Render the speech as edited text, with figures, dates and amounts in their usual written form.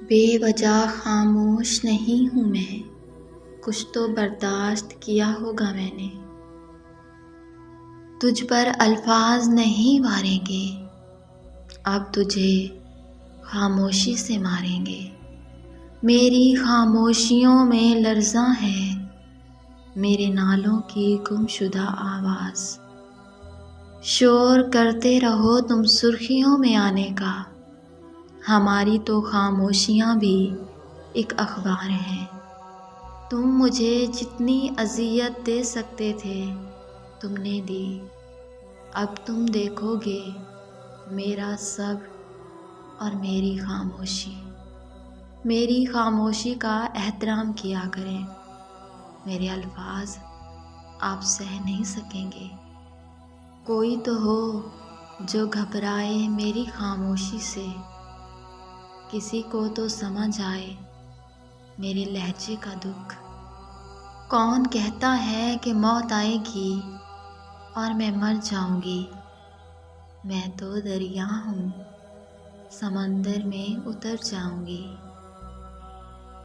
بے وجہ خاموش نہیں ہوں میں، کچھ تو برداشت کیا ہوگا میں نے۔ تجھ پر الفاظ نہیں واریں گے، اب تجھے خاموشی سے ماریں گے۔ میری خاموشیوں میں لرزاں ہے میرے نالوں کی گم شدہ آواز۔ شور کرتے رہو تم سرخیوں میں آنے کا، ہماری تو خاموشیاں بھی ایک اخبار ہیں۔ تم مجھے جتنی اذیت دے سکتے تھے تم نے دی، اب تم دیکھو گے میرا صبر اور میری خاموشی۔ میری خاموشی کا احترام کیا کریں، میرے الفاظ آپ سہ نہیں سکیں گے۔ کوئی تو ہو جو گھبرائے میری خاموشی سے، کسی کو تو سمجھ آئے میرے لہجے کا دکھ۔ کون کہتا ہے کہ موت آئے گی اور میں مر جاؤں گی؟ میں تو دریا ہوں، سمندر میں اتر جاؤں گی۔